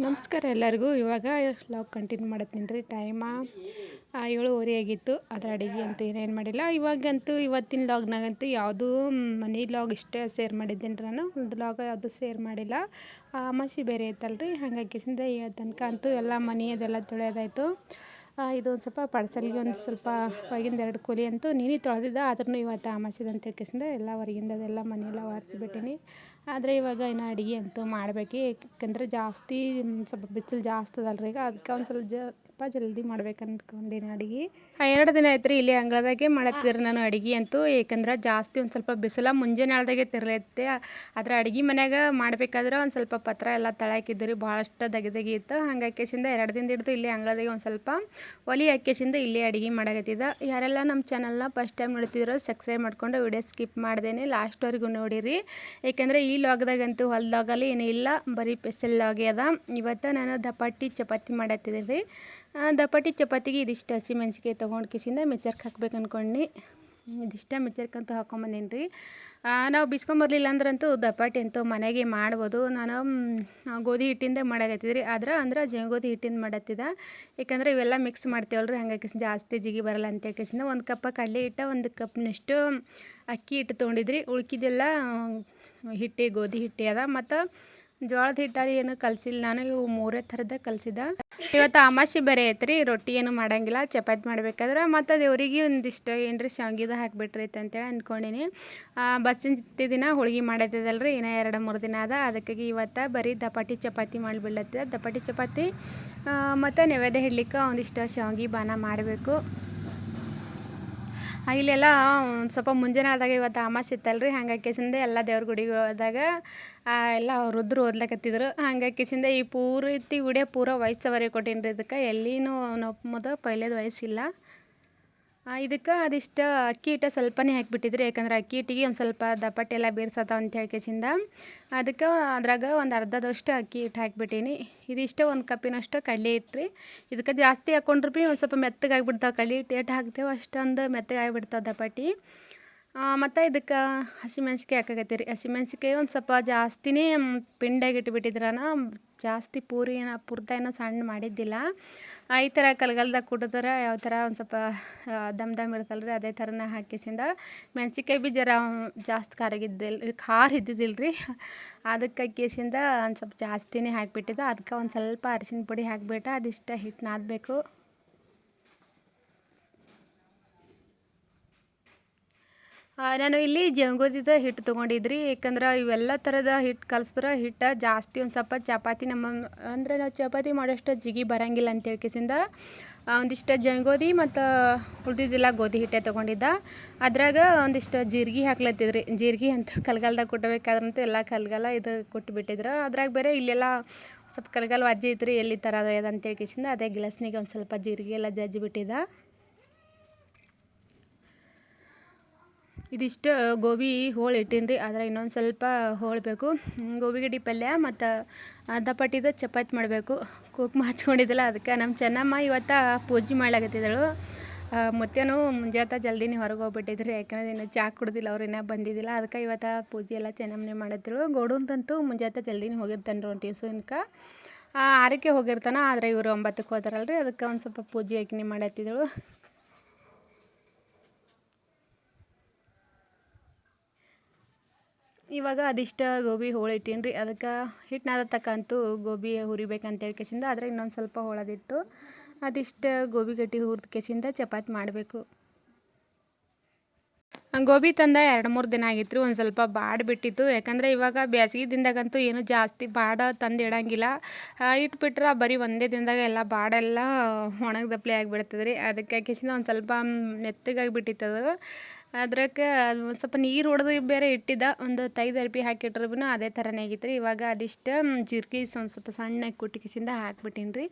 ನಮಸ್ಕಾರ ಎಲ್ಲರಿಗೂ. ಇವಾಗ ವ್ಲಾಗ್ ಕಂಟಿನ್ಯೂ ಮಾಡತ್ತೀನಿ ರೀ. ಟೈಮ 7:30 ಆಗಿತ್ತು. ಅದರ ಅಡುಗೆ ಅಂತೂ ಏನೇನು ಮಾಡಿಲ್ಲ. ಇವಾಗಂತೂ ಇವತ್ತಿನ ವ್ಲಾಗ್ನಾಗಂತೂ ಯಾವುದೂ ಮನೆ ವ್ಲಾಗ್ ಇಷ್ಟೇ ಶೇರ್ ಮಾಡಿದ್ದೀನಿ ರೀ. ನಾನು ವ್ಲಾಗ್ ಯಾವುದು ಶೇರ್ ಮಾಡಿಲ್ಲ. ಅಮಾವಾಸ್ಯೆ ಬೇರೆ ಇತ್ತಲ್ರಿ, ಹಾಗಾಗಿ ತನಕ ಅಂತೂ ಎಲ್ಲ ಮನೆ ಅದೆಲ್ಲ ತೊಳೆಯೋದಾಯಿತು. ಇದು ಒಂದು ಸ್ವಲ್ಪ ಪಡ್ಸಲ್ಗೆ ಒಂದು ಸ್ವಲ್ಪ ಹೊರಗಿಂದ 2 ಕೂಲಿ ಅಂತೂ ನೀನು ತೊಳೆದಿದ್ದ. ಆದ್ರೂ ಇವತ್ತು ಅಮಾವಾಸ್ಯೆ ಅಂತ ಹೇಳ್ಕೇಸಿಂದ ಎಲ್ಲ ಹೊರಗಿಂದ ಅದೆಲ್ಲ ಮನೆಯೆಲ್ಲ ಒರೆಸ್ಬಿಟ್ಟಿನಿ. ಆದರೆ ಇವಾಗ ಇನ್ನು ಅಡುಗೆ ಅಂತೂ ಮಾಡಬೇಕು. ಯಾಕಂದ್ರೆ ಜಾಸ್ತಿ ಸ್ವಲ್ಪ ಬಿಸಿಲು ಜಾಸ್ತಿ ಅದಲ್ರಿ ಈಗ, ಅದಕ್ಕೆ ಒಂದು ಸ್ವಲ್ಪ ಜಲ್ದಿ ಮಾಡ್ಬೇಕು ಅಂದ್ಕೊಂಡಿನಿ ಅಡುಗೆ. 2 ದಿನ ಆಯ್ತು ರೀ ಇಲ್ಲಿ ಅಂಗಳದಾಗೆ ಮಾಡತ್ತಿದ್ರಿ ನಾನು ಅಡುಗೆ ಅಂತೂ. ಏಕೆಂದ್ರೆ ಜಾಸ್ತಿ ಒಂದು ಸ್ವಲ್ಪ ಬಿಸಿಲ ಮುಂಜಾನೆ ಆಳ್ದಾಗೆ ತಿರ್ಲೈತೆ. ಆದರೆ ಅಡುಗೆ ಮನ್ಯಾಗ ಮಾಡಬೇಕಾದ್ರೆ ಒಂದು ಸ್ವಲ್ಪ ಪತ್ರ ಎಲ್ಲ ತಳಾಕಿದ್ದು ರೀ, ಭಾಳಷ್ಟು ದಗಿ ಇತ್ತು. ಹಂಗಾಕೇಸಿಂದ 2 ದಿನದ ಹಿಡಿದು ಇಲ್ಲಿ ಅಂಗಳದಾಗೆ ಒಂದು ಸ್ವಲ್ಪ ಒಲಿ ಹಾಕೇಸಿಂದ ಇಲ್ಲೇ ಅಡುಗೆ ಮಾಡಕತ್ತಿದ್ದ. ಯಾರೆಲ್ಲ ನಮ್ಮ ಚಾನಲ್ನ ಫಸ್ಟ್ ಟೈಮ್ ನೋಡ್ತಿದ್ರು ಸಬ್ಸ್ಕ್ರೈಬ್ ಮಾಡ್ಕೊಂಡು ವಿಡಿಯೋ ಸ್ಕಿಪ್ ಮಾಡ್ದೇನೆ ಲಾಸ್ಟ್ವರೆಗೂ ನೋಡಿರಿ. ಏಕೆಂದರೆ ಈ ಲಾಗ್ದಾಗಂತೂ ಹೊಲ್ದಾಗಲ್ಲಿ ಏನೂ ಇಲ್ಲ, ಬರೀ ಸ್ಪೆಷಲ್ ಲಾಗೆ ಅದ. ಇವತ್ತು ನಾನು ದಪಾಟಿ ಚಪಾತಿ ಮಾಡತ್ತಿದ್ದೀನಿ ರೀ. ದಪಾಟಿ ಚಪಾತಿಗೆ ಇದಿಷ್ಟು ಹಸಿಮೆಣ್ಸಿಕಾಯಿ ತೊಗೊಂಡು ಕಿಸಿಂದ ಮಿಕ್ಸರ್ಗೆ ಹಾಕ್ಬೇಕು ಅಂದ್ಕೊಂಡು ಇದಿಷ್ಟ ಮಿಕ್ಸರ್ಕಂತೂ ಹಾಕ್ಕೊಂಬಂದೀನಿ ರೀ. ನಾವು ಬಿಸ್ಕೊಂಬರ್ಲಿಲ್ಲ ಅಂದ್ರಂತೂ ದಪಾಟಿ ಅಂತೂ ಮನೆಗೆ ಮಾಡ್ಬೋದು. ನಾನು ಗೋಧಿ ಹಿಟ್ಟಿಂದ ಮಾಡಕತ್ತಿದ್ರಿ, ಅಂದ್ರೆ ಗೋಧಿ ಹಿಟ್ಟಿಂದ ಮಾಡತ್ತಿದ್ದ. ಯಾಕಂದರೆ ಇವೆಲ್ಲ ಮಿಕ್ಸ್ ಮಾಡ್ತೇವಲ್ರಿ, ಹಂಗಾಗಿ ಜಾಸ್ತಿ ಜಿಗಿ ಬರಲ್ಲ ಅಂತ ಹೇಳ್ಕೇಸಿಂದ 1 ಕಪ್ ಕಡಲೆ ಹಿಟ್ಟು, 1 ಕಪ್ನಷ್ಟು ಅಕ್ಕಿ ಹಿಟ್ಟು ತೊಗೊಂಡಿದ್ರಿ. ಉಳ್ಕಿದೆಲ್ಲ ಗೋಧಿ ಹಿಟ್ಟೆ ಅದ. ಮತ್ತು ಜೋಳದ ಹಿಟ್ಟಲ್ಲಿ ಏನು ಕಲಸಿಲ್ಲ ನಾನು, ಇವು 3 ಥರದ ಕಲಸಿದ. ಇವತ್ತು ಅಮಾವಾಸ್ಯೆ ಬೇರೆ ಐತ್ರಿ, ರೊಟ್ಟಿ ಏನು ಮಾಡೋಂಗಿಲ್ಲ, ಚಪಾತಿ ಮಾಡ್ಬೇಕಾದ್ರೆ. ಮತ್ತು ದೇವರಿಗೆ ಒಂದಿಷ್ಟು ಏನ್ರಿ ಶಾವ್ಗಿದ ಹಾಕಿಬಿಟ್ರೈತೆ ಅಂತೇಳಿ ಅಂದ್ಕೊಂಡಿನಿ. ಬಸ್ಸಿನ ದಿನ ಹೋಳ್ಗೆ ಮಾಡತ್ತಿದ್ದಲ್ರಿ, ಇನ್ನೂ 2-3 ದಿನ ಅದ. ಅದಕ್ಕಾಗಿ ಇವತ್ತು ಬರೀ ದಪಾಟಿ ಚಪಾತಿ ಮಾಡಿಬಿಡ್ಲತ್ತಿದ್ದ. ದಪಾಟಿ ಚಪಾತಿ ಮತ್ತು ನೈವೇದ್ಯ ಇಡ್ಲಿಕ್ಕೆ ಒಂದಿಷ್ಟು ಶಾವ್ಗೆ ಬಾನ ಮಾಡಬೇಕು. ಇಲ್ಲೆಲ್ಲ ಒಂದು ಸ್ವಲ್ಪ ಮುಂಜಾನೆ ಆದಾಗ ಇವತ್ತು ಅಮಾವಾಸ್ಯೆ ಇತ್ತಲ್ರಿ, ಹಂಗಾಕಿಸಿಂದ ಎಲ್ಲ ದೇವ್ರ ಗುಡಿಗೆ ಹೋದಾಗ ಎಲ್ಲ ರುದ್ರು ಓದ್ಲಕತ್ತಿದ್ರು. ಹಂಗಾಕಿಸಿಂದ ಈ ಪೂರ್ತಿ ಗುಡಿಯ ಪೂರ ವಯಸ್ಸವರೆಗೆ ಕೊಟ್ಟೀನಿ ರೀ. ಇದಕ್ಕೆ ಎಲ್ಲಿನೂ ನಪ್ಪಮದ ಪೈಲೇದು ವಯಸ್ಸಿಲ್ಲ. ಇದಕ್ಕೆ ಅದಿಷ್ಟು ಅಕ್ಕಿ ಹಿಟ್ಟು ಸ್ವಲ್ಪನೇ ಹಾಕಿಬಿಟ್ಟಿದ್ರಿ. ಯಾಕಂದ್ರೆ ಅಕ್ಕಿ ಹಿಟ್ಟಿಗೆ ಒಂದು ಸ್ವಲ್ಪ ದಪಾಟಿ ಎಲ್ಲ ಬೇರ್ಸತ್ತಾವ ಅಂತ ಹೇಳ್ಕೇಸಿಂದ ಅದಕ್ಕೆ ಅದ್ರಾಗ ಒಂದು ಅರ್ಧದಷ್ಟು ಅಕ್ಕಿ ಹಿಟ್ಟು ಹಾಕಿಬಿಟ್ಟೀನಿ. ಇದಿಷ್ಟು 1 ಕಪ್ಪಿನಷ್ಟು ಕಡಲೆ ಹಿಟ್ಟು ರೀ. ಇದಕ್ಕೆ ಜಾಸ್ತಿ ಹಾಕ್ಕೊಂಡ್ರು ಭೀ ಒಂದು ಸ್ವಲ್ಪ ಮೆತ್ತಗಾಗಿಬಿಡ್ತಾವೆ. ಕಡಲೆ ಹಿಟ್ಟು ಎಷ್ಟು ಹಾಕ್ತೇವೆ ಅಷ್ಟೊಂದು ಮೆತ್ತಗಾಗಿಬಿಡ್ತಾವೆ ದಪಾಟಿ. ಮತ್ತು ಇದಕ್ಕೆ ಹಸಿಮೆಣ್ಸಿಕಾಯಿ ಹಾಕಾಕತ್ತೀರಿ. ಹಸಿಮೆಣ್ಸಿಕಾಯಿ ಒಂದು ಸ್ವಲ್ಪ ಜಾಸ್ತಿನೇ ಪಿಂಡಾಗಿ ಇಟ್ಬಿಟ್ಟಿದ್ರಾನ, ಜಾಸ್ತಿ ಪೂರ್ತಾಯಿನ ಸಣ್ಣ ಮಾಡಿದ್ದಿಲ್ಲ. ಈ ಥರ ಕಲ್ಗಲ್ದಾಗ ಕುಟ್ಟಿದ್ರೆ ಯಾವ ಥರ ಒಂದು ಸ್ವಲ್ಪ ದಮ್ ಇರ್ತಲ್ರಿ, ಅದೇ ಥರನ ಹಾಕಿಸಿಂದ ಮೆಣ್ಸಿಕಾಯಿ ಭೀ ಜರ ಜಾಸ್ತಿ ಖಾರ ಇದ್ದಿದ್ದಿಲ್ಲ ರೀ. ಅದಕ್ಕೆ ಕೇಸಿಂದ ಒಂದು ಸ್ವಲ್ಪ ಜಾಸ್ತಿನೇ ಹಾಕಿಬಿಟ್ಟಿದ್ದ. ಅದಕ್ಕೆ ಒಂದು ಸ್ವಲ್ಪ ಅರಿಶಿನ ಪುಡಿ ಹಾಕಿಬಿಟ್ಟು ಅದಿಷ್ಟು ಹಿಟ್ಟು ನಾದಬೇಕು. ನಾನು ಇಲ್ಲಿ ಗೋಧಿದ ಹಿಟ್ಟು ತೊಗೊಂಡಿದ್ರಿ. ಯಾಕಂದ್ರೆ ಇವೆಲ್ಲ ಥರದ ಹಿಟ್ಟು ಕಲಸಿದ್ರೆ ಹಿಟ್ಟು ಜಾಸ್ತಿ ಒಂದು ಸ್ವಲ್ಪ ಚಪಾತಿ ಅಂದರೆ ನಾವು ಚಪಾತಿ ಮಾಡೋಷ್ಟು ಜಿಗಿ ಬರೋಂಗಿಲ್ಲ ಅಂತ ಹೇಳ್ಕೇಸಿಂದ ಒಂದಿಷ್ಟು ಗೋಧಿ ಮತ್ತು ಉಳಿದಿದ್ದಿಲ್ಲ ಗೋಧಿ ಹಿಟ್ಟೆ ತೊಗೊಂಡಿದ್ದ. ಅದ್ರಾಗ ಒಂದಿಷ್ಟು ಜೀರಿಗೆ ಹಾಕ್ಲತ್ತಿದ್ರಿ. ಜೀರಿಗೆ ಅಂತ ಕಲ್ಗಲ್ದಾಗ ಕುಟ್ಟಬೇಕಾದ್ರಂತೂ ಎಲ್ಲ ಕಲ್ಗಲ್ಲ ಇದು ಕುಟ್ಟಿಬಿಟ್ಟಿದ್ರು. ಅದ್ರಾಗ ಬೇರೆ ಇಲ್ಲೆಲ್ಲ ಸ್ವಲ್ಪ ಕಲ್ಗಲ್ ವಜ್ಜೆ ಐತ್ರಿ, ಎಲ್ಲಿ ಥರ ಅದು ಅಂತ ಹೇಳ್ಕೇಸಿಂದ ಅದೇ ಗಿಲಾಸ್ನಿಗೆ ಒಂದು ಸ್ವಲ್ಪ ಜೀರಿಗೆ ಎಲ್ಲ ಜಜ್ಜಿಬಿಟ್ಟಿದ್ದ. ಇದಿಷ್ಟು ಗೋಬಿ ಹೋಳು ಇಟ್ಟೀನಿ ರೀ. ಆದರೆ ಇನ್ನೊಂದು ಸ್ವಲ್ಪ ಹೋಳಬೇಕು. ಗೋಬಿ ಗಡ್ಡೆ ಪಲ್ಯ ಮತ್ತು ದಪಾಟಿದ ಚಪಾತಿ ಮಾಡಬೇಕು. ಕುಕ್ಮ ಹಚ್ಕೊಂಡಿದ್ದಿಲ್ಲ, ಅದಕ್ಕೆ ನಮ್ಮ ಚೆನ್ನಮ್ಮ ಇವತ್ತು ಪೂಜೆ ಮಾಡ್ಲಾಕತ್ತಿದ್ದಳು. ಮುತ್ತೇನು ಮುಂಜಾನೆ ಜಲ್ದಿನೇ ಹೊರಗೆ ಹೋಗ್ಬಿಟ್ಟಿದ್ರಿ. ಯಾಕಂದ್ರೆ ಇನ್ನು ಚಾ ಕುಡ್ದಿಲ್ಲ, ಅವ್ರು ಇನ್ನೂ ಬಂದಿದ್ದಿಲ್ಲ. ಅದಕ್ಕೆ ಇವತ್ತು ಪೂಜೆ ಎಲ್ಲ ಚೆನ್ನಮ್ಮನೇ ಮಾಡಿದ್ರು. ಗೌಡಂತಂತೂ ಮುಂಜಾನೆ ಜಲ್ದಿನೇ ಹೋಗಿರ್ತಾನೆ ರೀ, ಒಂದು ಟ್ಯೂಷನ್ಗೆ 6ಕ್ಕೆ ಹೋಗಿರ್ತಾನೆ. ಆದರೆ ಇವರು 9ಕ್ಕೆ ಹೋದಾರಲ್ರಿ, ಅದಕ್ಕೆ ಒಂದು ಸ್ವಲ್ಪ ಪೂಜೆ ಆಕಿನೇ ಮಾಡತ್ತಿದ್ದಳು. ಇವಾಗ ಅದಿಷ್ಟು ಗೋಬಿ ಹೋಳು ಇಟ್ಟೀನಿ ರೀ. ಅದಕ್ಕೆ ಹಿಟ್ಟು ನಾದತಕ್ಕಂತೂ ಗೋಬಿ ಹುರಿಬೇಕಂತ ಹೇಳ್ಕೇಸಿಂದ ಆದರೆ ಇನ್ನೊಂದು ಸ್ವಲ್ಪ ಹೋಳದಿತ್ತು. ಅದಿಷ್ಟು ಗೋಬಿ ಗಟ್ಟಿ ಹುರಿದ ಕೇಸಿಂದ ಚಪಾತಿ ಮಾಡಬೇಕು. ಗೋಬಿ ತಂದ 2-3 ದಿನ ಆಗಿತ್ತು ರೀ. ಒಂದು ಸ್ವಲ್ಪ ಬಾಡಿಬಿಟ್ಟಿತ್ತು. ಯಾಕಂದರೆ ಇವಾಗ ಬೇಸಿಗೆ ದಿನದಾಗಂತೂ ಏನು ಜಾಸ್ತಿ ಬಾಡ ತಂದು ಇಡೋಂಗಿಲ್ಲ. ಇಟ್ಬಿಟ್ರೆ ಬರೀ ಒಂದೇ ದಿನದಾಗ ಎಲ್ಲ ಬಾಡೆಲ್ಲ ಒಣಗ್ದಪ್ಲೆ ಆಗಿಬಿಡ್ತದೆ ರೀ. ಅದಕ್ಕೆ ಕೇಸಿಂದ ಒಂದು ಸ್ವಲ್ಪ ಮೆತ್ತಗಾಗಿಬಿಟ್ಟಿತ್ತದು. ಅದ್ರಕ್ಕೆ ಒಂದು ಸ್ವಲ್ಪ ನೀರು ಹೊಡೆದು ಬೇರೆ ಇಟ್ಟಿದ್ದ. ಒಂದು 5 ಅರ್ಬಿ ಹಾಕಿಟ್ರು ಭೀ ಅದೇ ಥರನೇ ಆಗಿತ್ತು ರೀ. ಇವಾಗ ಅದಿಷ್ಟು ಜೀರಿಗೆ ಒಂದು ಸ್ವಲ್ಪ ಸಣ್ಣಗೆ ಕುಟ್ಟಿಕಿಸಿಂದ ಹಾಕ್ಬಿಟ್ಟೀನಿ ರೀ.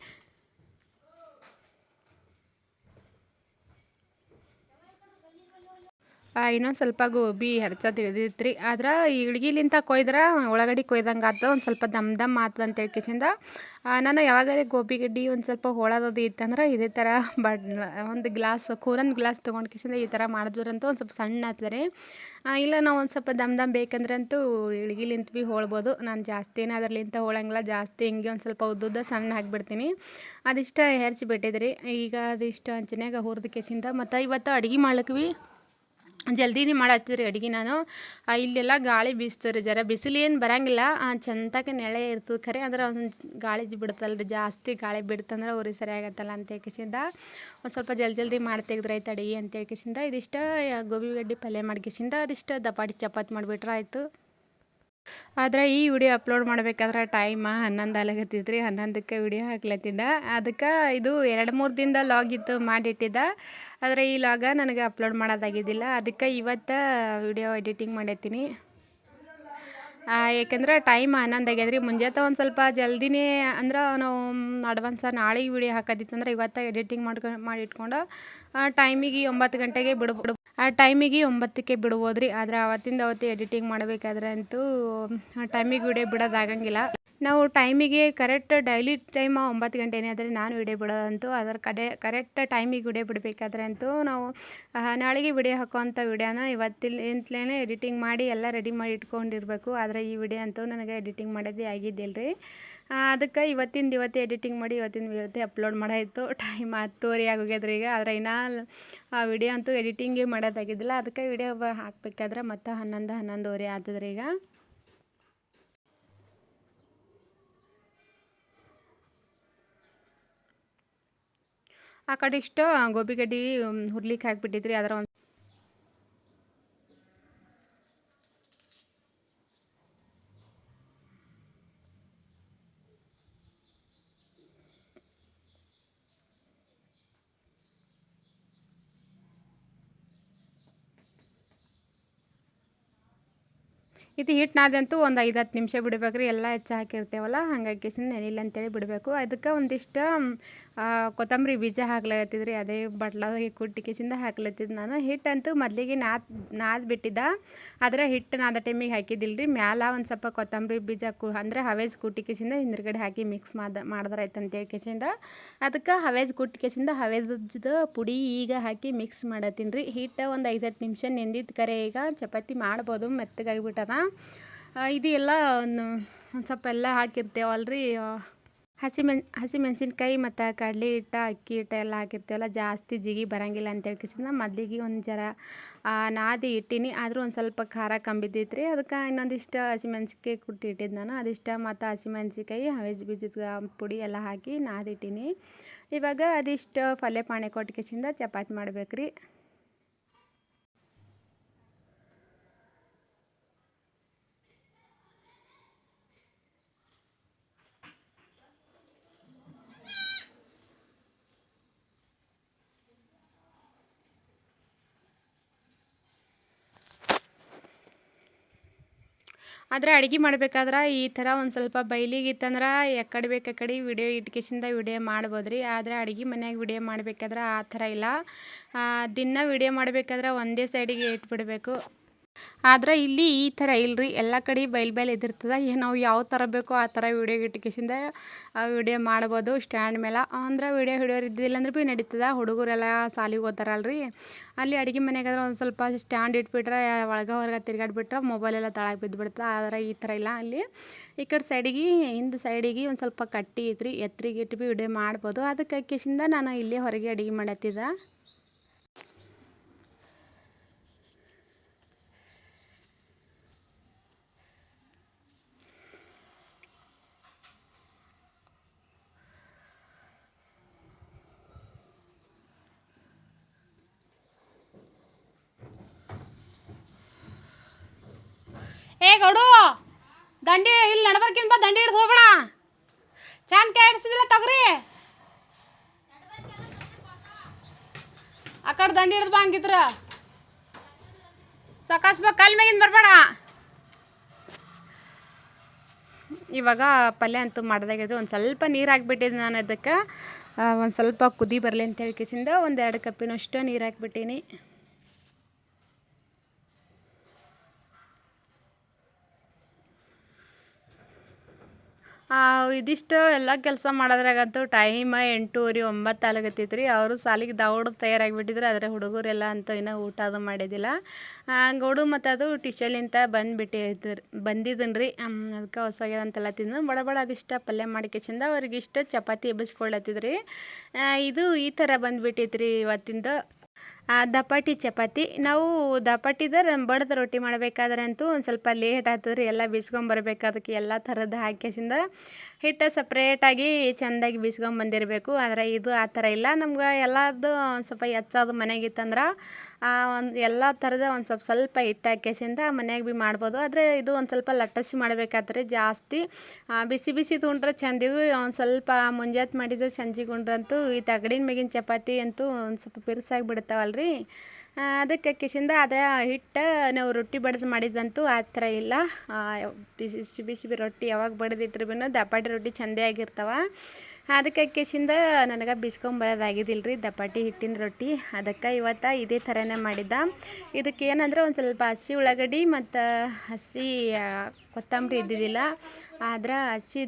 ಇನ್ನೊಂದು ಸ್ವಲ್ಪ ಗೋಬಿ ಹೆರ್ಚೋದು ತಿಳಿದಿತ್ತು ರೀ. ಆದ್ರೆ ಇಳ್ಗಿಲಿಂತ ಕೊಯ್ದ್ರೆ ಉಳ್ಳಾಗಡ್ಡಿ ಕೊಯ್ದಂಗೆ ಆತು, ಒಂದು ಸ್ವಲ್ಪ ದಮ್ ಆತದ ಅಂತ ಹೇಳ್ಕಿಸಿಂದ ನಾನು ಯಾವಾಗಾರೆ ಗೋಬಿ ಗಡ್ಡಿ ಒಂದು ಸ್ವಲ್ಪ ಹೋಳೋದು ಇತ್ತಂದ್ರೆ ಇದೇ ಥರ ಒಂದು ಗ್ಲಾಸ್ ಕೂರನ್ ಗ್ಲಾಸ್ ತೊಗೊಂಡು ಕಿಸಿಂದ ಈ ಥರ ಮಾಡಿದ್ರಂತೂ ಒಂದು ಸ್ವಲ್ಪ ಸಣ್ಣ ಆಗ್ತದೆ. ಇಲ್ಲ ನಾವು ಒಂದು ಸ್ವಲ್ಪ ದಮ್ ಬೇಕಂದ್ರಂತೂ ಇಳ್ಗಿಲಿಂತ ಭೀ ಹೋಳ್ಬೋದು. ನಾನು ಜಾಸ್ತಿ ಏನು ಅದರಲ್ಲಿಂತ ಹೋಳಂಗಿಲ್ಲ, ಜಾಸ್ತಿ ಹಿಂಗೆ ಒಂದು ಸ್ವಲ್ಪ ಉದ್ದುದ್ದ ಸಣ್ಣ ಹಾಕಿಬಿಡ್ತೀನಿ. ಅದಿಷ್ಟ ಹೆರ್ಚಿ ಬಿಟ್ಟಿದ್ರಿ. ಈಗ ಅದಿಷ್ಟು ಹಂಚಿನಾಗ ಹುರಿದು ಕಿಸಿಂದ ಮತ್ತು ಇವತ್ತು ಅಡುಗೆ ಮಾಡ್ಲಿಕ್ಕೆ ಭೀ ಜಲ್ದಿನೇ ಮಾಡತ್ತೀರಿ ಅಡುಗೆ ನಾನು. ಇಲ್ಲೆಲ್ಲ ಗಾಳಿ ಬೀಸ್ತದೆ, ಜರ ಬಿಸಿಲು ಏನು ಬರೋಂಗಿಲ್ಲ, ಚಂದಕ್ಕೆ ನೆಳೆ ಇರ್ತದೆ ಖರೆ. ಅಂದ್ರೆ ಒಂದು ಗಾಳಿ ಬಿಡ್ತಲ್ಲ ರೀ, ಜಾಸ್ತಿ ಗಾಳಿ ಬಿಡ್ತಂದ್ರೆ ಉರಿ ಸರಿಯಾಗತ್ತಲ್ಲ ಅಂತ ಹೇಳ್ಕಿಸಿಂದ ಒಂದು ಸ್ವಲ್ಪ ಜಲ್ದಿ ಮಾಡಿ ತೆಗೆದ್ರಾಯ್ತು ಅಡುಗೆ ಅಂತ ಹೇಳ್ಕಿಸಿಂದ ಇದಿಷ್ಟ ಗೋಬಿ ಗಡ್ಡೆ ಪಲ್ಯ ಮಾಡ್ಕಿಸಿಂದ ಅದಿಷ್ಟು ದಪಾಟಿ ಚಪಾತಿ ಮಾಡಿಬಿಟ್ರೆ ಆಯಿತು. ಆದರೆ ಈ ವಿಡಿಯೋ ಅಪ್ಲೋಡ್ ಮಾಡಬೇಕಾದ್ರೆ ಟೈಮ್ 11 ಆಗತ್ತಿತ್ತು ರೀ. 11ಕ್ಕೆ ವಿಡಿಯೋ ಹಾಕ್ಲತ್ತಿದ್ದ. ಅದಕ್ಕೆ ಇದು 2-3 ದಿನದ ಲಾಗ್ ಇತ್ತು ಮಾಡಿಟ್ಟಿದ್ದ. ಆದರೆ ಈ ಲಾಗ ನನಗೆ ಅಪ್ಲೋಡ್ ಮಾಡೋದಾಗಿದ್ದಿಲ್ಲ. ಅದಕ್ಕೆ ಇವತ್ತು ವಿಡಿಯೋ ಎಡಿಟಿಂಗ್ ಮಾಡತ್ತೀನಿ. ಯಾಕೆಂದ್ರೆ ಟೈಮ್ 11 ಆಗ್ಯದ್ರಿ. ಮುಂಜಾನೆ ಒಂದು ಸ್ವಲ್ಪ ಜಲ್ದಿನೇ ಅಂದ್ರೆ ನಾವು ಅಡ್ವಾನ್ಸ ನಾಳೆಗೆ ವಿಡಿಯೋ ಹಾಕೋದಿತ್ತಂದ್ರೆ ಇವತ್ತು ಎಡಿಟಿಂಗ್ ಮಾಡಿಟ್ಕೊಂಡು ಟೈಮಿಗೆ 9 ಗಂಟೆಗೆ ಟೈಮಿಗೆ 9ಕ್ಕೆ ಬಿಡ್ಬೋದ್ರಿ. ಆದರೆ ಅವತ್ತೇ ಎಡಿಟಿಂಗ್ ಮಾಡಬೇಕಾದ್ರೆ ಅಂತೂ ಟೈಮಿಗೆ ವಿಡಿಯೋ ಬಿಡೋದಾಗಂಗಿಲ್ಲ. ನಾವು ಟೈಮಿಗೆ ಕರೆಕ್ಟ್ ಡೈಲಿ ಟೈಮ್ 9 ಗಂಟೆನೇ ಆದರೆ ನಾನು ವಿಡಿಯೋ ಬಿಡೋದಂತೂ ಅದರ ಕರೆಕ್ಟ್ ಟೈಮಿಗೆ ವಿಡಿಯೋ ಬಿಡಬೇಕಾದ್ರೆ ಅಂತೂ ನಾವು ನಾಳೆಗೆ ವಿಡಿಯೋ ಹಾಕೋವಂಥ ವಿಡಿಯೋನ ಇವತ್ತಿಂದಲೇ ಎಡಿಟಿಂಗ್ ಮಾಡಿ ಎಲ್ಲ ರೆಡಿ ಮಾಡಿ ಇಟ್ಕೊಂಡಿರ್ಬೇಕು. ಆದರೆ ಈ ವಿಡಿಯೋ ಅಂತೂ ನನಗೆ ಎಡಿಟಿಂಗ್ ಮಾಡೋದೇ ಆಗಿದ್ದಿಲ್ಲ ರೀ. ಅದಕ್ಕೆ ಇವತ್ತೇ ಎಡಿಟಿಂಗ್ ಮಾಡಿ ಇವತ್ತೇ ಅಪ್ಲೋಡ್ ಮಾಡಾಯಿತು. ಟೈಮ್ 10:30 ಆಗೋಗ್ಯದ್ರಿ ಈಗ. ಆದರೆ ಇನ್ನೂ ಆ ವಿಡಿಯೋ ಅಂತೂ ಎಡಿಟಿಂಗೇ ಮಾಡೋದಾಗಿದ್ದಿಲ್ಲ. ಅದಕ್ಕೆ ವಿಡಿಯೋ ಹಾಕಬೇಕಾದ್ರೆ ಮತ್ತು 11:30 ಆಗ್ತದ್ರಿ ಈಗ. ಆ ಕಡೆ ಇಷ್ಟು ಗೋಬಿ ಗಡ್ಡೆ ಹುರ್ಲಿಕ್ಕೆ ಹಾಕಿಬಿಟ್ಟಿದ್ರಿ. ಅದರ ಒಂದು ಇದು ಹಿಟ್ಟು ನಾದಂತೂ ಒಂದು 5-10 ನಿಮಿಷ ಬಿಡ್ಬೇಕು ರೀ. ಎಲ್ಲ ಹೆಚ್ಚು ಹಾಕಿರ್ತೇವಲ್ಲ, ಹಾಗಾಗಿ ಕಿಸಿಂದ ನೆನಿಲ್ಲ ಅಂತೇಳಿ ಬಿಡಬೇಕು. ಅದಕ್ಕೆ ಒಂದಿಷ್ಟು ಕೊತ್ತಂಬರಿ ಬೀಜ ಹಾಕ್ಲತ್ತಿದ್ರಿ. ಅದೇ ಬಟ್ಲಾಗೆ ಕುಟ್ಟಿ ಕಿಸಿಂದ ಹಾಕ್ಲತ್ತಿದ್ದು ನಾನು. ಹಿಟ್ಟಂತೂ ಮೊದಲಿಗೆ ನಾದ್ ಬಿಟ್ಟಿದ್ದ. ಆದರೆ ಹಿಟ್ಟು ನಾದ ಟೈಮಿಗೆ ಹಾಕಿದ್ದಿಲ್ಲ ರೀ. ಮ್ಯಾಲ ಒಂದು ಸ್ವಲ್ಪ ಕೊತ್ತಂಬರಿ ಬೀಜ ಅಂದರೆ ಹವೇಜ್ ಕುಟ್ಟಿ ಕಿಸಿಂದ ಹಿಂದ್ಗಡೆ ಹಾಕಿ ಮಿಕ್ಸ್ ಮಾಡಿದ್ರಾಯ್ತು ಅಂತೇಳಿ ಕಿಸಿಂದ ಅದಕ್ಕೆ ಹವೇಜ್ ಕುಟ್ಟಿ ಕಿಸಿಂದ ಹವೇಜದ ಪುಡಿ ಈಗ ಹಾಕಿ ಮಿಕ್ಸ್ ಮಾಡತ್ತೀನಿ ರೀ. ಹಿಟ್ಟು ಒಂದು 5-10 ನಿಮಿಷ ನೆಂದಿದ್ದು ಕರೆ. ಈಗ ಚಪಾತಿ ಮಾಡ್ಬೋದು, ಮೆತ್ತಗಾಗಿಬಿಟ್ಟದ. ಇದು ಎಲ್ಲ ಒಂದು ಸ್ವಲ್ಪ ಎಲ್ಲ ಹಾಕಿರ್ತೇವಲ್ರಿ. ಹಸಿಮೆಣ್ಸಿನ್ಕಾಯಿ ಮತ್ತು ಕಡಲೆ ಹಿಟ್ಟು, ಅಕ್ಕಿ ಹಿಟ್ಟು ಎಲ್ಲ ಹಾಕಿರ್ತೇವಲ್ಲ, ಜಾಸ್ತಿ ಜಿಗಿ ಬರೋಂಗಿಲ್ಲ ಅಂತೇಳಿ ಕಿಸಿಂದ ಮೊದಲಿಗೆ ಒಂದು ಜರ ನಾದಿ ಇಟ್ಟೀನಿ. ಆದರೂ ಒಂದು ಸ್ವಲ್ಪ ಖಾರ ಕಂಬಿದ್ದೈತೆ ರೀ. ಅದಕ್ಕೆ ಇನ್ನೊಂದಿಷ್ಟು ಹಸಿಮೆಣ್ಸಿನ್ಕಾಯಿ ಕುಟ್ಟಿ ಇಟ್ಟಿದ್ದು ನಾನು. ಅದಿಷ್ಟು ಮತ್ತು ಹಸಿಮೆಣ್ಸಿನ್ಕಾಯಿ ಹವೇಜ್ ಬೀಜದ ಪುಡಿ ಎಲ್ಲ ಹಾಕಿ ನಾದಿಟ್ಟೀನಿ. ಇವಾಗ ಅದಿಷ್ಟು ಪಲ್ಯ ಪಾಣೆ ಕೊಟ್ಟು ಕಿಸಿಂದ ಚಪಾತಿ ಮಾಡ್ಬೇಕು ರೀ. ಆದರೆ ಅಡುಗೆ ಮಾಡ್ಬೇಕಾದ್ರೆ ಈ ಥರ ಒಂದು ಸ್ವಲ್ಪ ಬೈಲಿಗಿತ್ತಂದ್ರೆ ಎಕ್ಕಡೆ ಬೇಕು ಅಕ್ಕಡೆ ವಿಡಿಯೋ ಇಟ್ಕಿಸಿಂದ ವಿಡಿಯೋ ಮಾಡ್ಬೋದು ರೀ. ಆದರೆ ಅಡುಗೆ ಮನ್ಯಾಗ ವಿಡಿಯೋ ಮಾಡಬೇಕಾದ್ರೆ ಆ ಥರ ಇಲ್ಲ. ದಿನ ವಿಡಿಯೋ ಮಾಡಬೇಕಾದ್ರೆ ಒಂದೇ ಸೈಡಿಗೆ ಇಟ್ಬಿಡಬೇಕು. ಆದರೆ ಇಲ್ಲಿ ಈ ಥರ ಇಲ್ಲರಿ, ಎಲ್ಲ ಕಡೆ ಬೈಲ್ ಇದಿರ್ತದೆ. ನಾವು ಯಾವ ಥರ ಬೇಕೋ ಆ ಥರ ವಿಡಿಯೋ ಇಟ್ಕಿಸಿಂದ ವಿಡಿಯೋ ಮಾಡ್ಬೋದು ಸ್ಟ್ಯಾಂಡ್ ಮೇಲೆ. ಅಂದ್ರೆ ವಿಡಿಯೋ ಹಿಡಿಯೋರು ಇದ್ದಿಲ್ಲ ಅಂದ್ರೆ ಭೀ ನಡೀತದೆ. ಹುಡುಗರೆಲ್ಲ ಸಾಲಿಗೆ ಹೋಗ್ತಾರಲ್ರಿ, ಅಲ್ಲಿ ಅಡುಗೆ ಮನೆಗಾದ್ರೆ ಒಂದು ಸ್ವಲ್ಪ ಸ್ಟ್ಯಾಂಡ್ ಇಟ್ಬಿಟ್ರೆ ಒಳಗೆ ಹೊರಗೆ ತಿರ್ಗಾಡ್ಬಿಟ್ರೆ ಮೊಬೈಲೆಲ್ಲ ತಳಗೆ ಬಿದ್ದುಬಿಡ್ತದೆ. ಆದರೆ ಈ ಥರ ಇಲ್ಲ. ಅಲ್ಲಿ ಈ ಕಡೆ ಸೈಡಿಗೆ ಹಿಂದೆ ಸೈಡಿಗೆ ಒಂದು ಸ್ವಲ್ಪ ಕಟ್ಟಿ ಐತ್ರಿ, ಎತ್ತರಿಗೆ ಇಟ್ಟು ಭೀ ವಿಡಿಯೋ ಮಾಡ್ಬೋದು. ಅದಕ್ಕೆ ಕಿಸಿಂದ ನಾನು ಇಲ್ಲೇ ಹೊರಗೆ ಅಡುಗೆ ಮಾಡತ್ತಿದ್ದೆ. ಗೌಡು ದಂಡಿ ಇಲ್ಲಿ ನಡ್ಬರ್ಕಿಂತ ಬಾ, ದಂಡಿ ಹಿಡ್ದು ಹೋಗ್ಬೇಡ. ಚಂದ ಕೈ ಹಿಡ್ಸಿದಿಲ್ಲ ತಗ್ರಿ, ಆ ಕಡೆ ದಂಡಿ ಹಿಡ್ದು ಬಾ. ಹಂಗಿದ್ರ ಸಕಾಸ್ಬ ಕಲ್ ಮ್ಯಾಗಿಂದ ಬರಬೇಡ. ಇವಾಗ ಪಲ್ಯ ಅಂತೂ ಮಾಡ್ದಾಗಿದ್ರೆ ಒಂದು ಸ್ವಲ್ಪ ನೀರು ಹಾಕ್ಬಿಟ್ಟಿದ್ದು ನಾನು. ಅದಕ್ಕೆ ಒಂದು ಸ್ವಲ್ಪ ಕುದಿ ಬರಲಿ ಅಂತ ಹೇಳ್ಕಿಸಿಂದ 1-2 ಕಪ್ಪಿನಷ್ಟು ನೀರು ಹಾಕ್ಬಿಟ್ಟೀನಿ. ಇದಿಷ್ಟು ಎಲ್ಲ ಕೆಲಸ ಮಾಡೋದ್ರಾಗಂತೂ ಟೈಮ್ 8:30 9 ಆಗತ್ತೈತ್ರಿ. ಅವರು ಸಾಲಿಗೆ ದೌಡ್ ತಯಾರಾಗಿಬಿಟ್ಟಿದ್ರು. ಆದರೆ ಹುಡುಗರೆಲ್ಲ ಅಂತೂ ಇನ್ನೂ ಊಟ ಅದು ಮಾಡಿದ್ದಿಲ್ಲ. ಗೌಡು ಮತ್ತು ಅದು ಟಿಶಲಿಂತ ಬಂದಿದ್ದೀನಿ ರೀ. ಅದಕ್ಕೆ ಹೊಸಾಗ್ಯದ ಅಂತೆಲ್ಲ ತಿಂದು ಬಡ ಬಡ ಅದಿಷ್ಟ ಪಲ್ಯ ಮಾಡ್ಕೆಸಿಂದ ಅವ್ರಿಗೆ ಇಷ್ಟ ಚಪಾತಿ ಎಬ್ಬಿಸ್ಕೊಳತ್ತಿದ್ರಿ. ಇದು ಈ ಥರ ಬಂದುಬಿಟ್ಟೈತ್ರಿ ಇವತ್ತಿಂದು ದಪಾಟಿ ಚಪಾತಿ. ನಾವು ದಪಾಟಿದ ಬಡ್ದು ರೊಟ್ಟಿ ಮಾಡಬೇಕಾದ್ರೆ ಅಂತೂ ಒಂದು ಸ್ವಲ್ಪ ಲೇಟ್ ಆಗ್ತದೆ ರೀ. ಎಲ್ಲ ಬೀಸ್ಕೊಂಬರ್ಬೇಕು, ಅದಕ್ಕೆ ಎಲ್ಲ ಥರದ್ದು ಹಾಕಿಸಿಂದ ಹಿಟ್ಟು ಸಪ್ರೇಟಾಗಿ ಚೆಂದಾಗಿ ಬೀಸ್ಕೊಂಬಂದಿರಬೇಕು. ಆದರೆ ಇದು ಆ ಥರ ಇಲ್ಲ. ನಮ್ಗೆ ಎಲ್ಲದು ಒಂದು ಸ್ವಲ್ಪ ಹೆಚ್ಚೋದು ಮನೆಗಿತ್ತಂದ್ರೆ ಒಂದು ಎಲ್ಲ ಥರದ ಒಂದು ಸ್ವಲ್ಪ ಹಿಟ್ಟು ಹಾಕಿಸಿಂದ ಮನ್ಯಾಗ ಭೀ ಮಾಡ್ಬೋದು. ಆದರೆ ಇದು ಒಂದು ಸ್ವಲ್ಪ ಲಟ್ಟಸಿ ಮಾಡಬೇಕಾದ್ರೆ ಜಾಸ್ತಿ ಬಿಸಿ ಬಿಸಿ ಉಂಡ್ರೆ ಚೆಂದಿವು. ಒಂದು ಸ್ವಲ್ಪ ಮುಂಜಾನೆ ಮಾಡಿದ್ದು ಸಂಜೆಗೆ ಉಂಡ್ರಂತೂ ಈ ತಗಡಿನ ಮೇಗಿನ ಚಪಾತಿ ಅಂತೂ ಒಂದು ಸ್ವಲ್ಪ ಬಿರುಸಾಗಿ ಬಿಡ್ತಾವಲ್ರಿ. ಅದಕ್ಕೆ ಕಿಶಿಂದ ಆದರೆ ಹಿಟ್ಟು ನಾವು ರೊಟ್ಟಿ ಬಡ್ದು ಮಾಡಿದಂತೂ ಆ ಥರ ಇಲ್ಲ. ಬಿಸಿ ಬಿಸಿ ರೊಟ್ಟಿ ಯಾವಾಗ ಬಡ್ದಿಟ್ರು ಭೀ ದಪಾಟಿ ರೊಟ್ಟಿ ಚೆಂದೇ ಆಗಿರ್ತಾವೆ. ಅದಕ್ಕೆ ಕಿಶಿಂದ ನನಗೆ ಬಿಸ್ಕೊಂಬರೋದಾಗಿದ್ದಿಲ್ಲ ರೀ ದಪಾಟಿ ಹಿಟ್ಟಿನ ರೊಟ್ಟಿ. ಅದಕ್ಕೆ ಇವತ್ತು ಇದೇ ಥರನೇ ಮಾಡಿದ್ದ. ಇದಕ್ಕೆ ಏನಂದ್ರೆ ಒಂದು ಸ್ವಲ್ಪ ಹಸಿ ಉಳ್ಳಾಗಡ್ಡಿ ಮತ್ತು ಹಸಿ ಕೊತ್ತಂಬರಿ ಇದ್ದಿದ್ದಿಲ್ಲ. ಆದ್ರೆ ಹಸಿ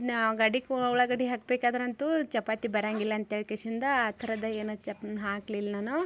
ಉಳ್ಳಾಗಡ್ಡಿ ಹಾಕಬೇಕಾದ್ರಂತೂ ಚಪಾತಿ ಬರೋಂಗಿಲ್ಲ ಅಂತೇಳಿ ಕಿಶಿಂದ ಆ ಥರದ ಏನೋ ಹಾಕಲಿಲ್ಲ ನಾನು.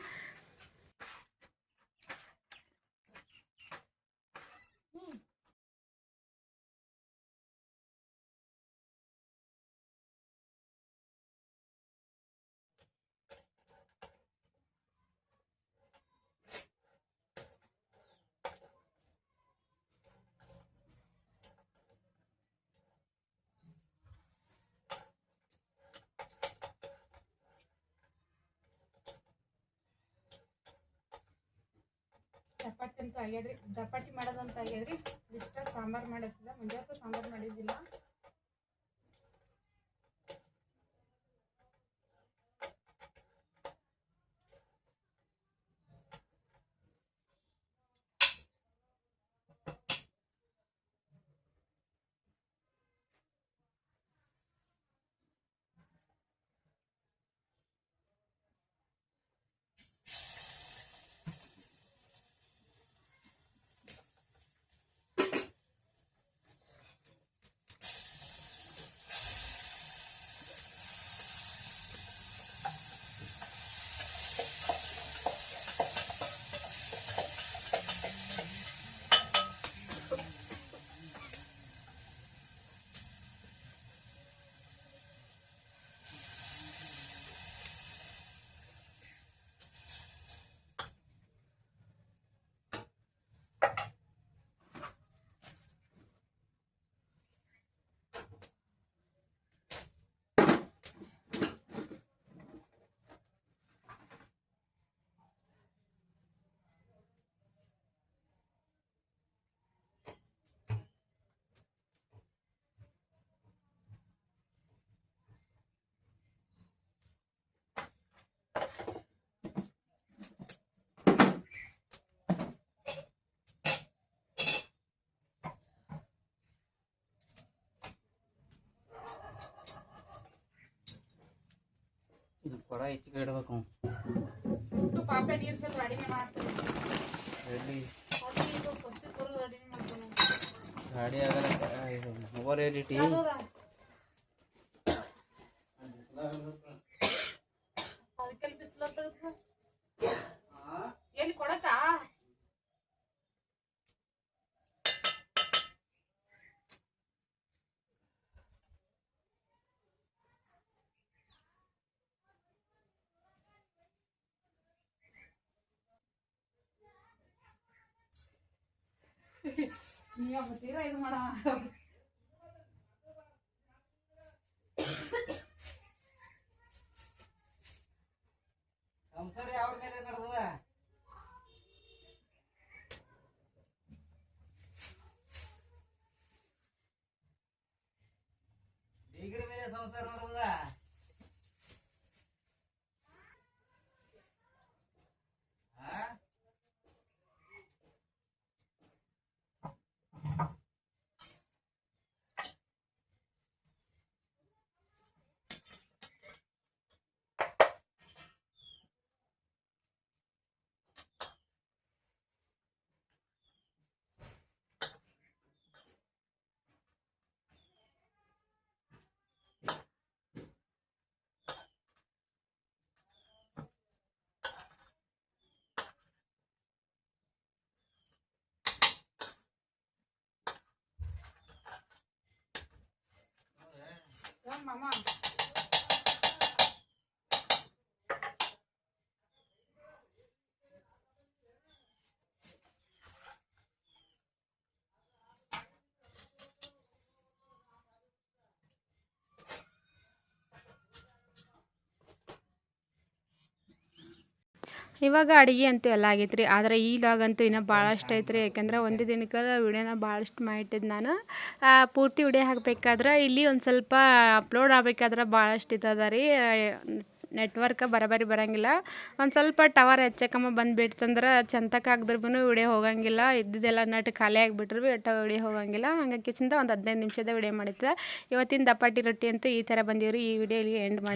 ಚಪಾತಿ ಅಂತೂ ಆಗ್ಯದ್ರಿ, ದಪಾಟಿ ಮಾಡೋದಂತ ಆಗ್ಯದ್ರಿ. ಇಷ್ಟ ಸಾಂಬಾರು ಮಾಡಿರ್ತಿದ್ದ, ಮುಂಜಾನೆ ಸಾಂಬಾರು ಮಾಡಿದ್ದಿಲ್ಲ. ಇದು ಕೊಡ ಹೆಚ್ಚಿಗೆ ಇಡಬೇಕು. ಪಾಪೆ ನೀರು ಸ್ವಲ್ಪ ಅಡಿಗೆ ಮಾಡ್ತಾರೆ. ಗಾಡಿ ಆಗಲ್ಲ. ಇದು ಮೊಬೈಲ್ ಎಲ್ಲಿಟ್ಟಿ? ಎಲ್ಲಿ ಕೊಡತಾ ನೀವು ತೀರಾ ಇದು ಮಾಡ ಸಂಸಾರ ಯಾವ ಮೇಲೆ ನಡೆದ? ಡಿಗ್ರಿ ಮೇಲೆ ಸಂಸಾರ ನಡೆದ. ಇವಾಗ ಅಡುಗೆ ಅಂತೂ ಎಲ್ಲ ಆಗೈತೆ ರೀ. ಆದರೆ ಈ ಲಾಗ್ ಅಂತೂ ಇನ್ನೂ ಭಾಳಷ್ಟು ಐತೆ ರೀ. ಯಾಕಂದ್ರೆ ಒಂದೇ ದಿನಕ್ಕೆ ವಿಡಿಯೋನ ಭಾಳಷ್ಟು ಮಾಡಿಟ್ಟಿದ್ದು ನಾನು. ಪೂರ್ತಿ ವಿಡಿಯೋ ಹಾಕಬೇಕಾದ್ರೆ ಇಲ್ಲಿ ಒಂದು ಸ್ವಲ್ಪ ಅಪ್ಲೋಡ್ ಆಗಬೇಕಾದ್ರೆ ಭಾಳಷ್ಟು ಇರ್ತದ ರೀ. ನೆಟ್ವರ್ಕ್ ಬರೋಬ್ಬರಿ ಬರೋಂಗಿಲ್ಲ. ಒಂದು ಸ್ವಲ್ಪ ಟವರ್ ಹೆಚ್ಚಕಮ್ಮ ಬಂದುಬಿಡ್ತಂದ್ರೆ ಚಂತಕ್ಕೆ ಹಾಕಿದ್ರೂ ವಿಡಿಯೋ ಹೋಗೋಂಗಿಲ್ಲ. ಇದ್ದಿದ್ದೆಲ್ಲ ನೆಟ್ ಖಾಲಿ ಆಗಿಬಿಟ್ರು ಒಟ್ಟು ವಿಡಿಯೋ ಹೋಗೋಂಗಿಲ್ಲ. ಹಂಗಾಗಿ ಒಂದು 15 ನಿಮಿಷದ ವಿಡಿಯೋ ಮಾಡಿದ್ದೆ. ಇವತ್ತಿನ ದಪಾಟಿ ರೊಟ್ಟಿ ಅಂತೂ ಈ ಥರ ಬಂದೀವ್ರಿ. ಈ ವಿಡಿಯೋ ಇಲ್ಲಿ ಎಂಡ್ ಮಾಡಿ